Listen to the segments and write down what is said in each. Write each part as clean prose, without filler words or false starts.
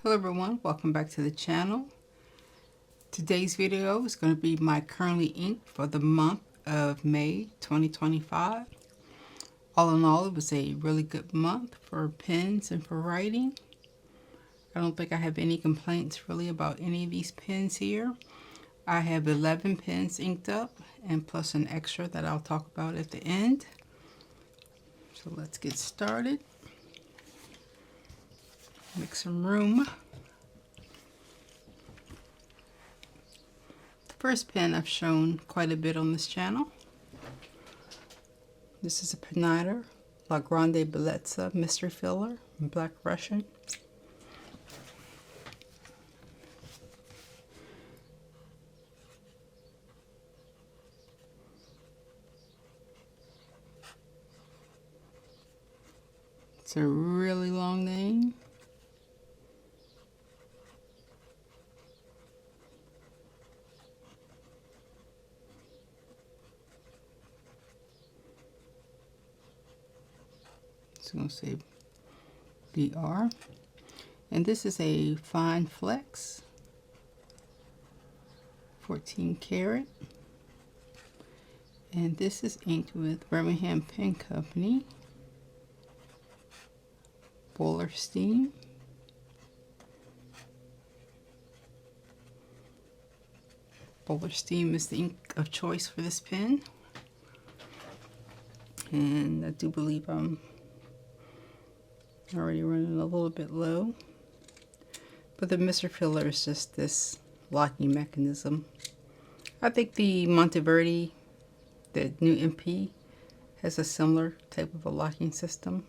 Hello everyone, welcome back to the channel. Today's video is going to be my currently inked for the month of May 2025. All in all, it was a really good month for pens and for writing. I don't think I have any complaints really about any of these pens here. I have 11 pens inked up and plus an extra that I'll talk about at the end. So let's get started. Make some room. The first pen I've shown quite a bit on this channel. This is a Peniter La Grande Bellezza Mystery Filler in Black Russian. It's a really long name. It's going to say BR. And this is a fine flex, 14 karat. And this is inked with Birmingham Pen Company, Boiler Steam. Boiler Steam is the ink of choice for this pen. And I do believe I'm already running a little bit low. But the mystery filler is just this locking mechanism. I think the Monteverde, the new MP, has a similar type of a locking system.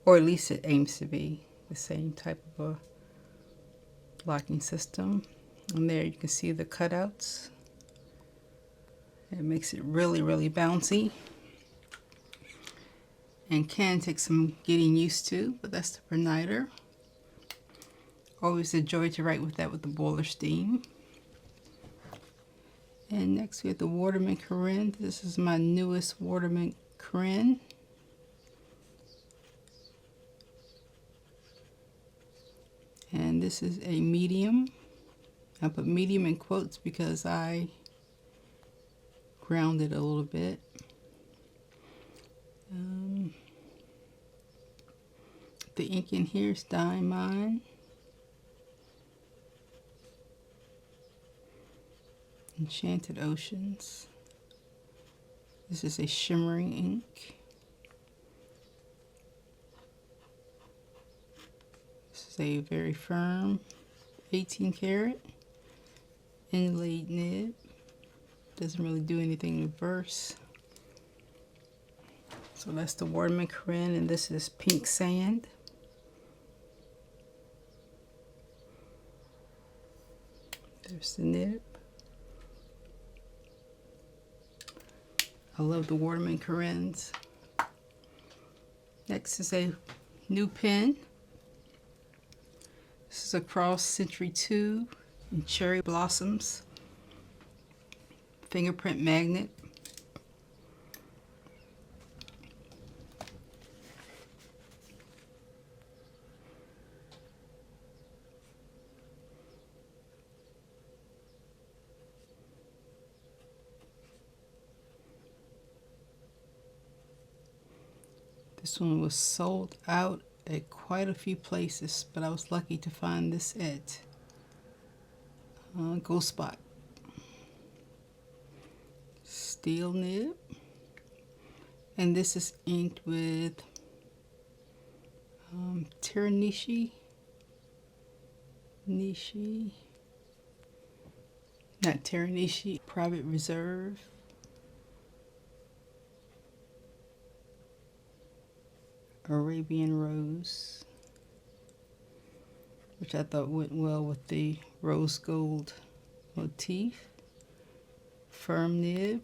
Or at least it aims to be the same type of a locking system. And there you can see the cutouts. It makes it really, really bouncy. And can take some getting used to, but that's the Peniter. Always a joy to write with that with the Boiler Steam. And next we have the Waterman Carene. This is my newest Waterman Carene. And this is a medium. I put medium in quotes because I grounded a little bit. The ink in here is Diamond. Enchanted Oceans. This is a shimmering ink. This is a very firm 18 karat inlaid nib. Doesn't really do anything in reverse. So that's the Waterman Carene, and this is Pink Sand. There's the nib. I love the Waterman Carenes. Next is a new pen. This is a Cross Century 2 in Cherry Blossoms. Fingerprint magnet. This one was sold out at quite a few places, but I was lucky to find this at Go Spot. Steel nib. And this is inked with Teranishi. Not Teranishi, Private Reserve. Arabian Rose, which I thought went well with the rose gold motif. Firm nib.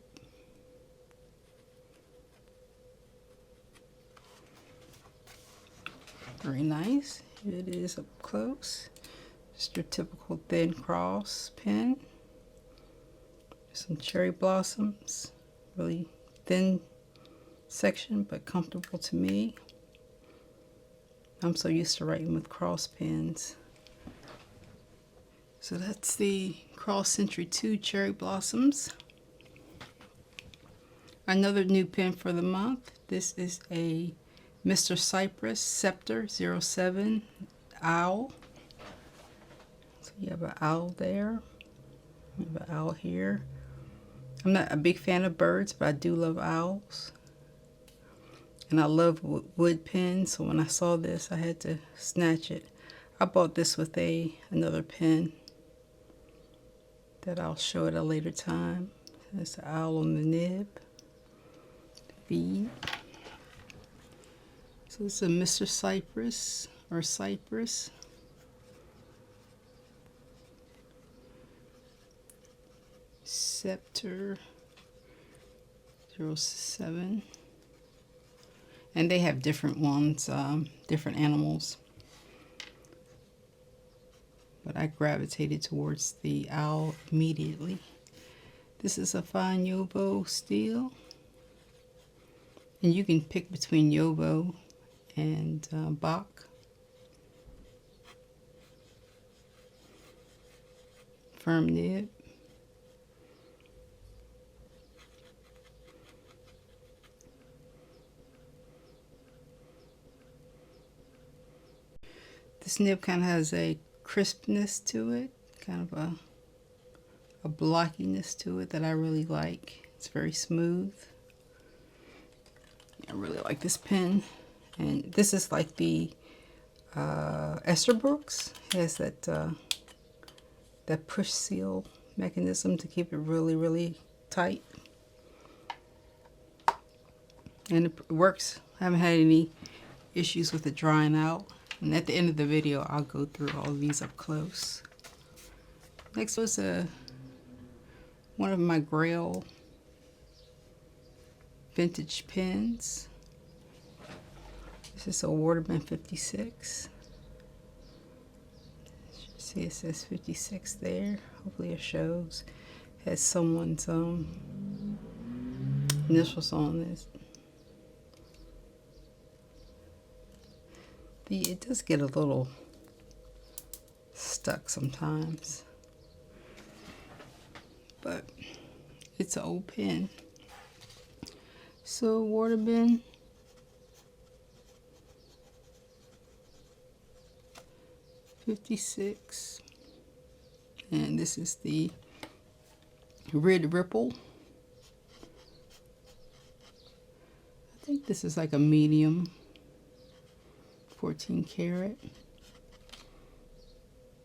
Very nice. Here it is up close. Just your typical thin cross pen. Some cherry blossoms. Really thin section, but comfortable to me. I'm so used to writing with cross pens. So that's the Cross Century 2 Cherry Blossoms. Another new pen for the month. This is a Mr. Cypress Scepter 07 Owl. So you have an owl there. You have an owl here. I'm not a big fan of birds, but I do love owls. And I love wood pens, so when I saw this, I had to snatch it. I bought this with another pen that I'll show at a later time. There's the owl on the nib. V. So this is a Mr. Cypress, or Cypress. Scepter 07. And they have different ones, different animals. But I gravitated towards the owl immediately. This is a fine Yovo steel. And you can pick between Yovo and Bach. Firm nib. This nib kind of has a crispness to it, kind of a blockiness to it that I really like. It's very smooth. I really like this pen. And this is like the Esterbrook's. It has that push seal mechanism to keep it really, really tight. And it works. I haven't had any issues with it drying out. And at the end of the video, I'll go through all of these up close. Next was one of my Grail vintage pens. This is a Waterman 56. See, it says 56 there. Hopefully it shows. It has someone's initials on this. It does get a little stuck sometimes, but it's an old pen. So Waterman, '56, and this is the Red Ripple. I think this is like a medium. 14 karat. It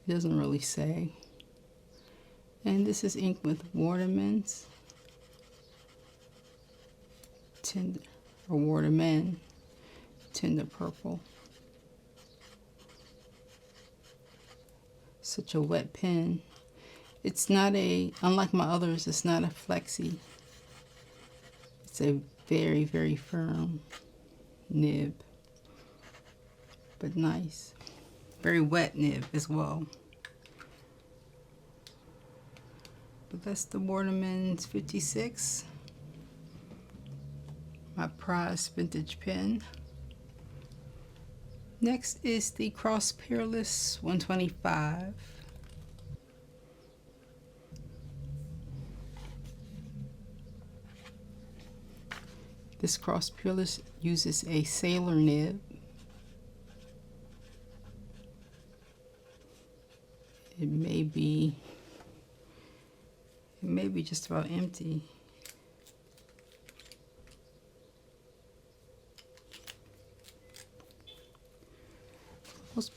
doesn't really say. And this is ink with Waterman's tender, or Waterman Tender Purple. Such a wet pen. It's not unlike my others, it's not a flexi. It's a very, very firm nib. But nice. Very wet nib as well. But that's the Waterman's 56. My prized vintage pen. Next is the Cross Peerless 125. This Cross Peerless uses a sailor nib. It may be just about empty.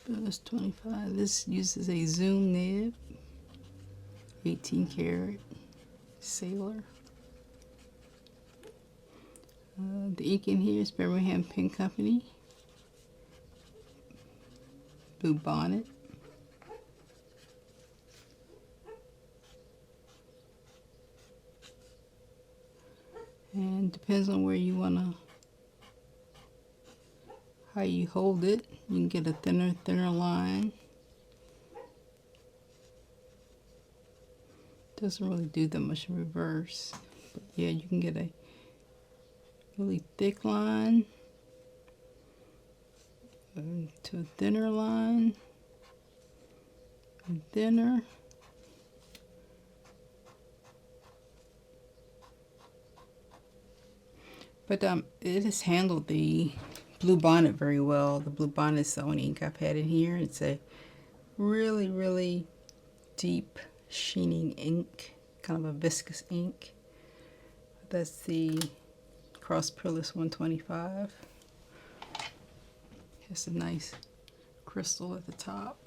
That's 25. This uses a zoom nib, 18 karat sailor. The ink in here is Birmingham Pen Company, Blue Bonnet. And depends on where you how you hold it. You can get a thinner line. Doesn't really do that much in reverse. But yeah, you can get a really thick line. to a thinner line, and thinner. But it has handled the Blue Bonnet very well. The Blue Bonnet is the only ink I've had in here. It's a really, really deep sheening ink, kind of a viscous ink. That's the Cross Peerless 125. Just a nice crystal at the top.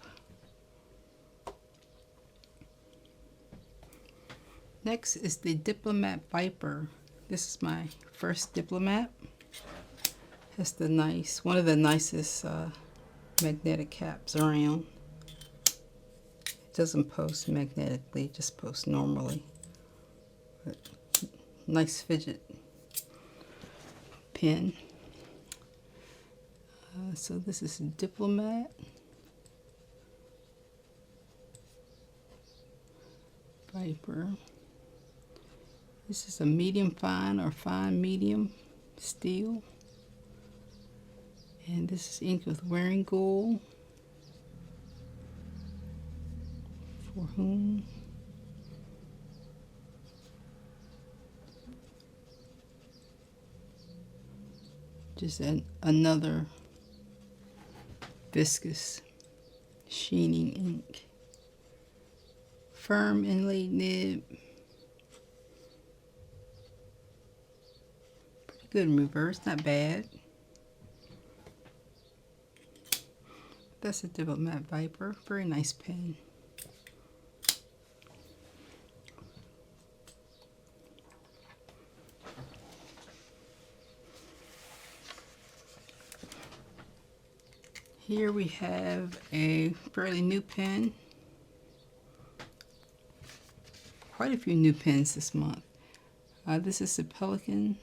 Next is the Diplomat Viper. This is my first Diplomat. Has the nice, one of the nicest magnetic caps around. It doesn't post magnetically, it just posts normally. But nice fidget pen. So this is a Diplomat. Viper. This is a medium fine or fine medium steel. And this is inked with wearing gold. For whom? Just another viscous sheening ink. Firm inlaid nib. Pretty good in reverse, not bad. That's a Diplomat Viper. Very nice pen. Here we have a fairly new pen. Quite a few new pens this month. This is the Pelican.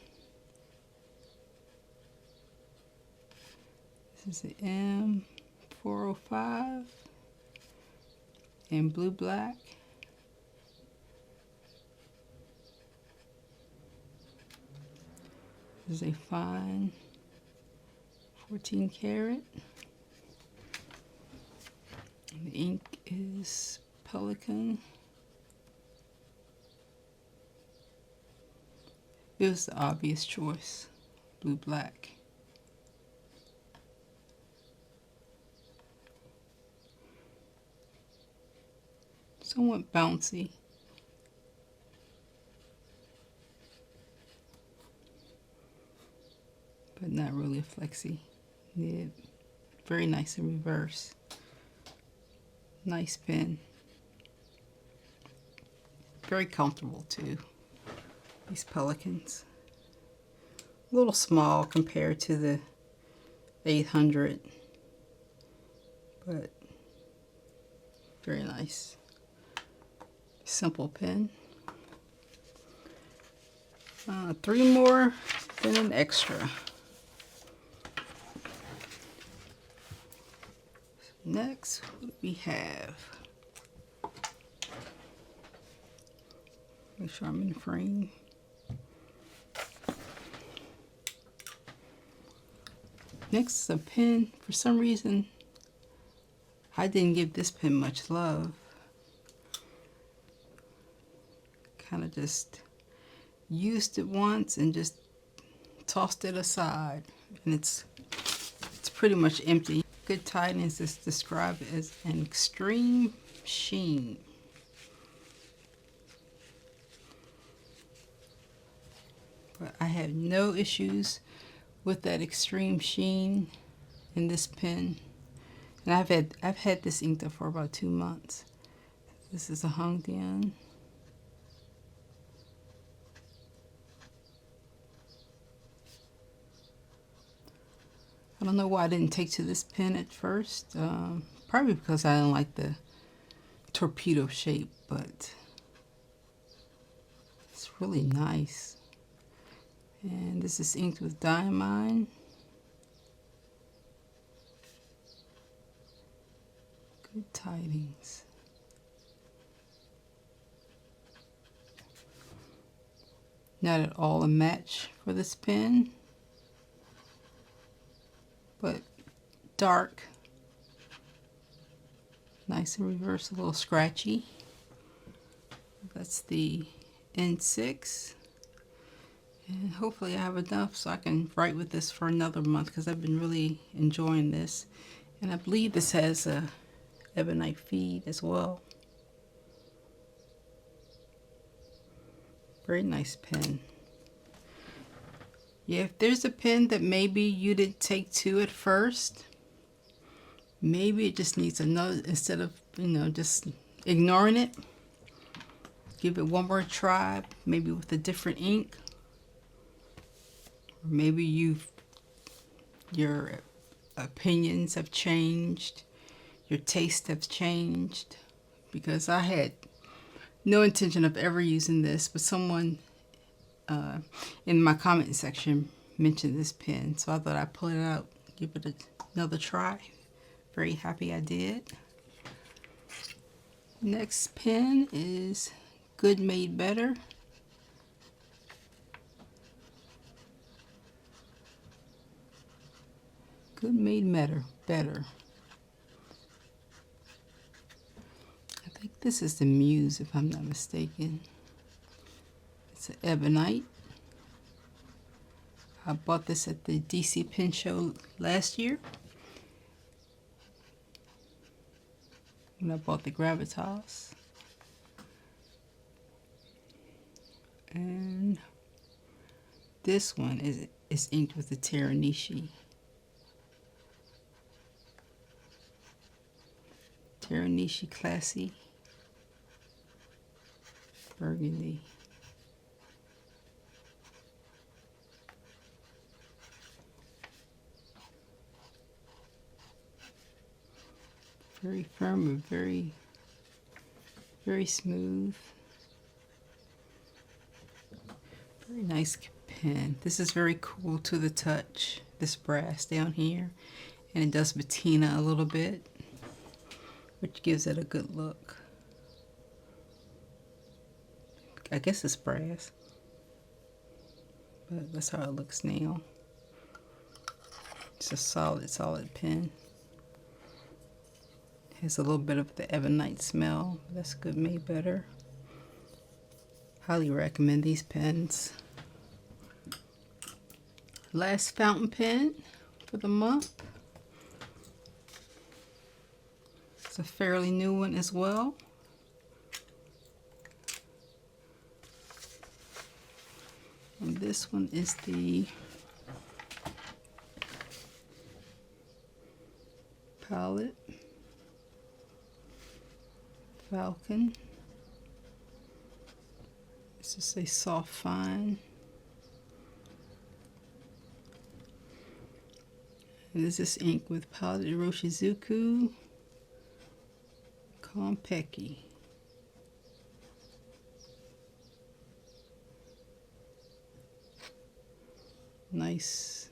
This is the M405 and blue black. This is a fine 14 karat. And the ink is Pelican. It was the obvious choice, blue black. Somewhat bouncy. But not really a flexy nib. Very nice in reverse. Nice pen. Very comfortable too. These Pelicans. A little small compared to the 800, but very nice. Simple pen. 3 more, then an extra. Next, what do we have? Make sure I'm in the frame. Next is a pen. For some reason, I didn't give this pen much love. Kind of just used it once and just tossed it aside. And it's pretty much empty. Good Tidings is described as an extreme sheen. But I have no issues with that extreme sheen in this pen. And I've had this inked up for about 2 months. This is a Hongdian. I don't know why I didn't take to this pen at first. Probably because I didn't like the torpedo shape, but it's really nice. And this is inked with Diamine. Good Tidings. Not at all a match for this pen, but dark. Nice and reverse, a little scratchy. That's the N6. And hopefully I have enough so I can write with this for another month, because I've been really enjoying this. And I believe this has a ebonite feed as well. Very nice pen. Yeah, if there's a pen that maybe you didn't take to at first, maybe it just needs another, instead of, just ignoring it, give it one more try, maybe with a different ink. Or maybe your opinions have changed, your taste have changed, because I had no intention of ever using this, but someone in my comment section mentioned this pen, so I thought I'd pull it out, give it another try. Very happy I did. Next pen is Good Made Better. Good Made Better. I think this is the Muse, if I'm not mistaken. It's an ebonite. I bought this at the DC Pen Show last year when I bought the Gravitas. And this one is inked with the Teranishi. Teranishi Classy Burgundy. Very firm and very, very smooth. Very nice pen. This is very cool to the touch, this brass down here. And it does patina a little bit, which gives it a good look. I guess it's brass, but that's how it looks now. It's a solid pen. Has a little bit of the ebonite smell. That's Good Made Better. Highly recommend these pens. Last fountain pen for the month. It's a fairly new one as well. And this one is the Palette Falcon. This is a soft fine. And this is ink with Powdered Iroshizuku Konpeki. Nice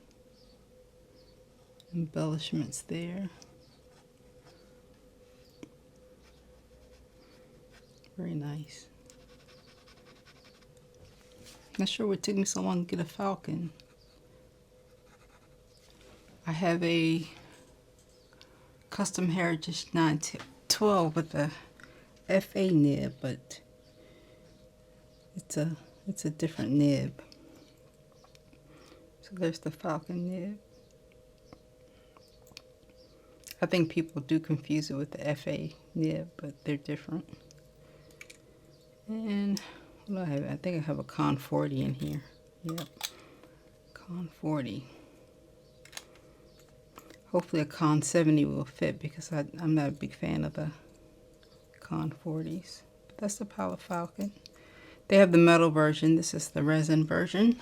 embellishments there. Very nice. Not sure what took me so long to get a Falcon. I have a Custom Heritage 912 with a FA nib, but it's a different nib. So there's the Falcon nib. I think people do confuse it with the FA nib, but they're different. And what do I have? I think I have a Con 40 in here. Yep, Con 40. Hopefully a Con 70 will fit, because I'm not a big fan of the Con 40s. But that's the Palette Falcon. They have the metal version. This is the resin version.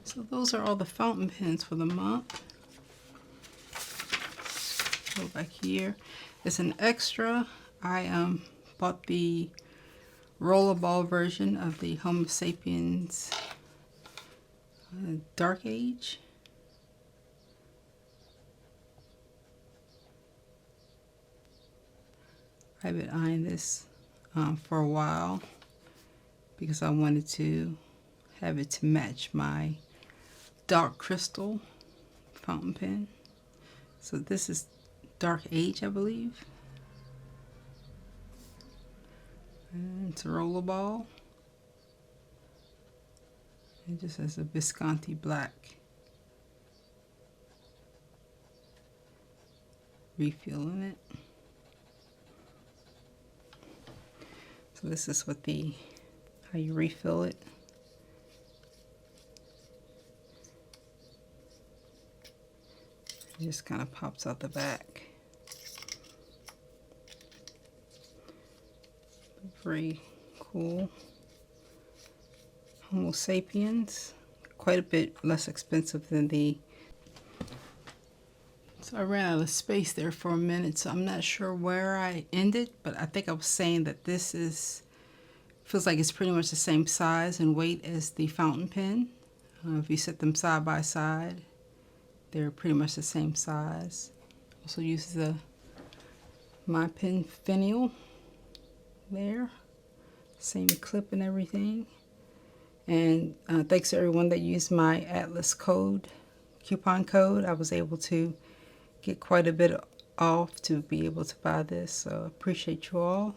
So those are all the fountain pens for the month. Go back here. It's an extra. I bought the rollerball version of the Homo sapiens Dark Age. I've been eyeing this for a while because I wanted to have it to match my dark crystal fountain pen. So this is Dark Age, I believe. And it's a rollerball. It just has a Visconti black refill in it. So this is what how you refill it. It just kind of pops out the back. Very cool. Homo sapiens, quite a bit less expensive than the. So I ran out of space there for a minute, so I'm not sure where I ended, but I think I was saying that this feels like it's pretty much the same size and weight as the fountain pen. If you set them side by side, they're pretty much the same size. Also uses the My Pen finial there, same clip and everything. And thanks to everyone that used my Atlas coupon code. I was able to get quite a bit off to be able to buy this, so I appreciate you all.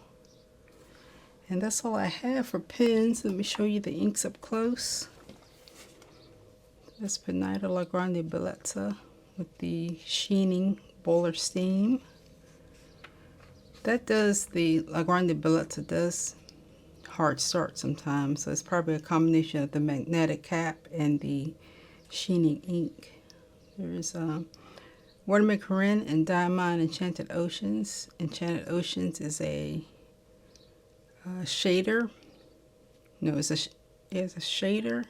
And that's all I have for pens. Let me show you the inks up close. That's Pinida La Grande Bellezza with the sheening Bowler Steam. That does, the La Grande Bellezza does hard start sometimes, so it's probably a combination of the magnetic cap and the sheening ink. There's Waterman Carene and Diamond Enchanted Oceans. Enchanted Oceans is a shader. No, it's a shader,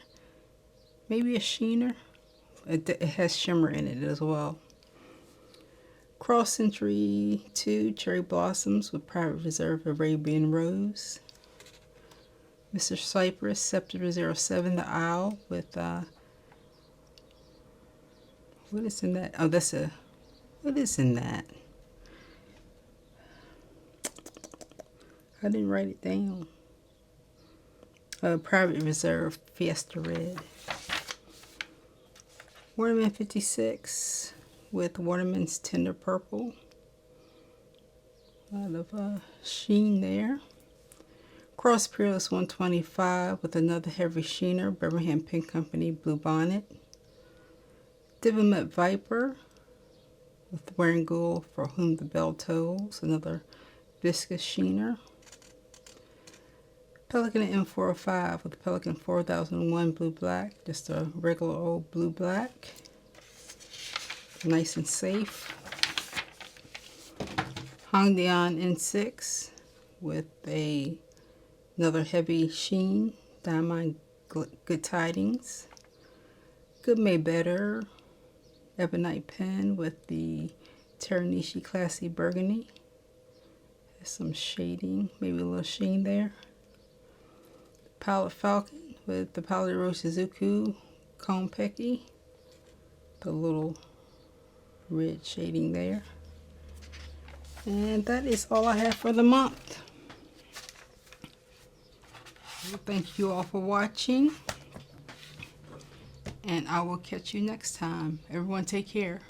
maybe a sheener. It has shimmer in it as well. Cross Century 2 Cherry Blossoms with Private Reserve Arabian Rose. Mr. Cypress Scepter 07 The Owl with what is in that? Oh, what is in that? I didn't write it down. Private Reserve Fiesta Red. Waterman 56 with Waterman's Tender Purple. A lot of sheen there. Cross Peerless 125 with another heavy sheener, Birmingham Pen Company Blue Bonnet. Diplomat Viper with Wearingeul For Whom the Bell Tolls, another viscous sheener. Pelican M405 with Pelican 4001 Blue Black, just a regular old blue black. Nice and safe. Hongdian N6 with another heavy sheen, Diamond Good Tidings. Good May Better Ebonite pen with the Teranishi Classy Burgundy. There's some shading, maybe a little sheen there. Pilot Falcon with the Pilot Roshizuku Konpeki. The little red shading there. And that is all I have for the month. Well, thank you all for watching. And I will catch you next time. Everyone take care.